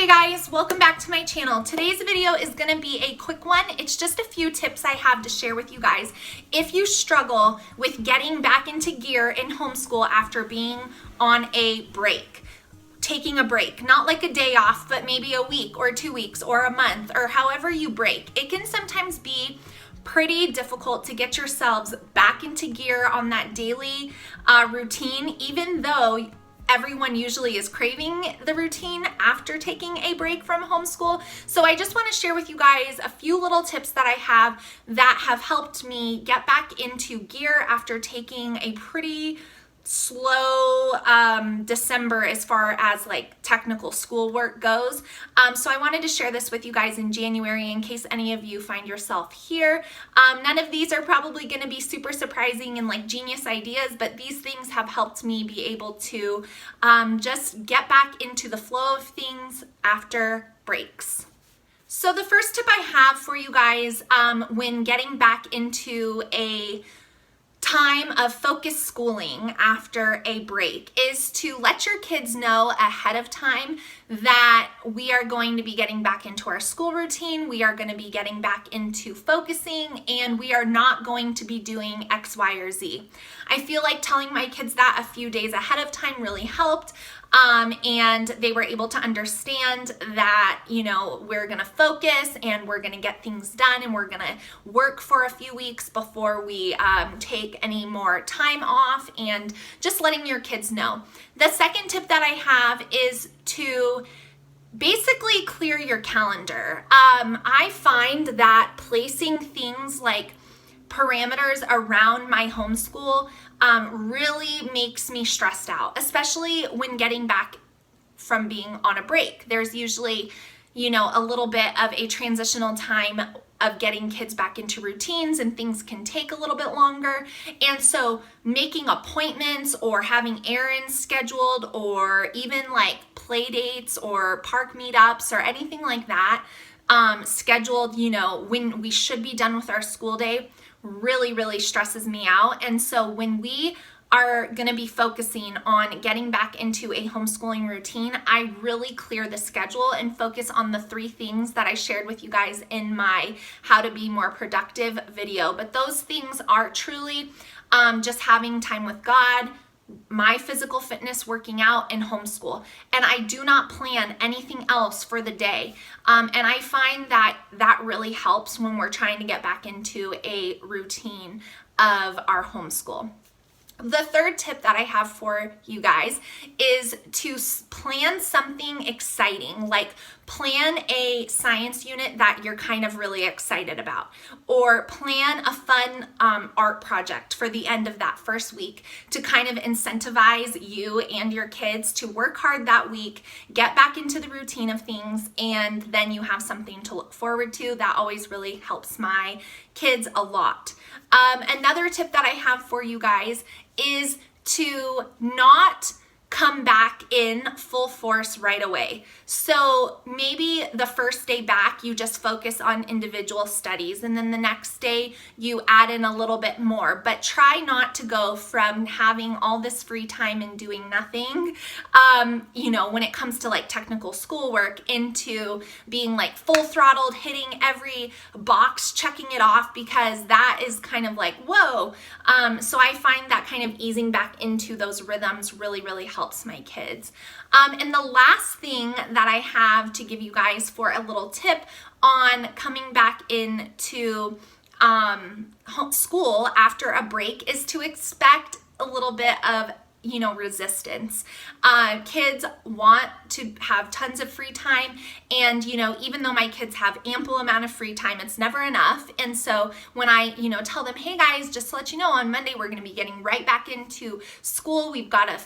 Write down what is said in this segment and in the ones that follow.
Hey guys, welcome back to my channel. Today's video is going to be a quick one. It's just a few tips I have to share with you guys. If you struggle with getting back into gear in homeschool after being on a break, taking a break, not like a day off, but maybe a week or 2 weeks or a month or however you break, it can sometimes be pretty difficult to get yourselves back into gear on that daily routine, even though everyone usually is craving the routine after taking a break from homeschool. So I just want to share with you guys a few little tips that I have that have helped me get back into gear after taking a pretty slow December as far as like technical schoolwork goes. So I wanted to share this with you guys in January in case any of you find yourself here. None of these are probably going to be super surprising and like genius ideas, but these things have helped me be able to just get back into the flow of things after breaks. So the first tip I have for you guys when getting back into a time of focused schooling after a break is to let your kids know ahead of time that we are going to be getting back into our school routine, we are going to be getting back into focusing, and we are not going to be doing X, Y, or Z. I feel like telling my kids that a few days ahead of time really helped. And they were able to understand that, you know, we're going to focus and we're going to get things done and we're going to work for a few weeks before we take any more time off, and just letting your kids know. The second tip that I have is to basically clear your calendar. I find that placing things like parameters around my homeschool really makes me stressed out, especially when getting back from being on a break. There's usually, you know, a little bit of a transitional time of getting kids back into routines, and things can take a little bit longer. And so making appointments or having errands scheduled, or even like play dates or park meetups or anything like that scheduled, you know, when we should be done with our school day, really stresses me out. And so when we are going to be focusing on getting back into a homeschooling routine, I really clear the schedule and focus on the 3 things that I shared with you guys in my How to Be More Productive video. But those things are truly just having time with God, my physical fitness, working out, and homeschool. And I do not plan anything else for the day. And I find that that really helps when we're trying to get back into a routine of our homeschool. The third tip that I have for you guys is to plan something exciting, like plan a science unit that you're kind of really excited about, or plan a fun art project for the end of that first week to kind of incentivize you and your kids to work hard that week, get back into the routine of things, and then you have something to look forward to. That always really helps my kids a lot. Another tip that I have for you guys is to not come back in full force right away. So maybe the first day back, you just focus on individual studies, and then the next day you add in a little bit more, but try not to go from having all this free time and doing nothing, you know, when it comes to like technical schoolwork, into being like full throttled, hitting every box, checking it off, because that is kind of like, whoa. So I find that kind of easing back into those rhythms really helps my kids. And the last thing that I have to give you guys for a little tip on coming back into school after a break is to expect a little bit of, you know, resistance. Kids want to have tons of free time, and, you know, even though my kids have ample amount of free time, it's never enough. And so when I, you know, tell them, hey guys, just to let you know, on Monday we're going to be getting right back into school. We've got to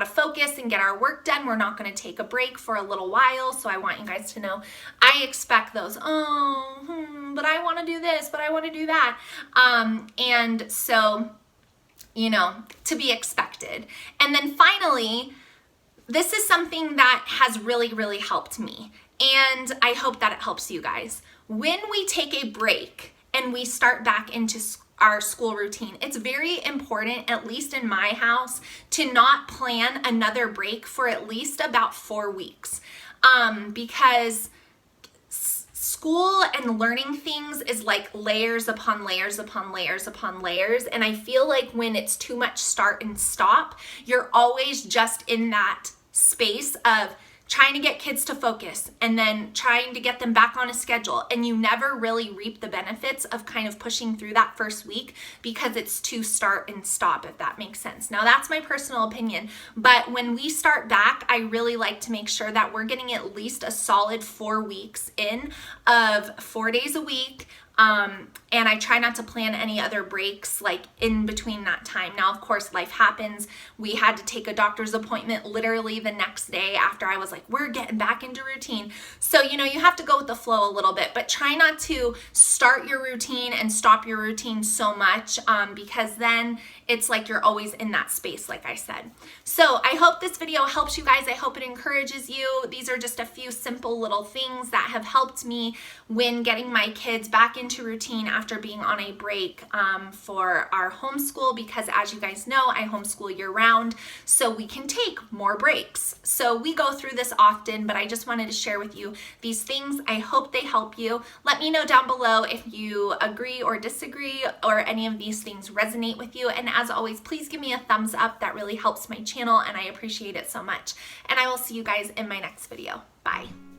focus and get our work done. We're not going to take a break for a little while. So I want you guys to know, I expect those, but I want to do this, but I want to do that. And so, you know, to be expected. And then finally, this is something that has really helped me, and I hope that it helps you guys. When we take a break and we start back into our school routine, it's very important, at least in my house, to not plan another break for at least about 4 weeks. because school and learning things is like layers upon layers upon layers upon layers. And I feel like when it's too much start and stop, you're always just in that space of trying to get kids to focus and then trying to get them back on a schedule. And you never really reap the benefits of kind of pushing through that first week because it's too start and stop, if that makes sense. Now, that's my personal opinion. But when we start back, I really like to make sure that we're getting at least a solid 4 weeks in of 4 days a week. And I try not to plan any other breaks like in between that time. Now, of course, life happens. We had to take a doctor's appointment literally the next day after I was like, we're getting back into routine. So, you know, you have to go with the flow a little bit, but try not to start your routine and stop your routine so much because then it's like you're always in that space, like I said. So I hope this video helps you guys. I hope it encourages you. These are just a few simple little things that have helped me when getting my kids back into routine after being on a break for our homeschool, because as you guys know, I homeschool year round, so we can take more breaks. So we go through this often, but I just wanted to share with you these things. I hope they help you. Let me know down below if you agree or disagree or any of these things resonate with you. And as always, please give me a thumbs up. That really helps my channel and I appreciate it so much. And I will see you guys in my next video. Bye.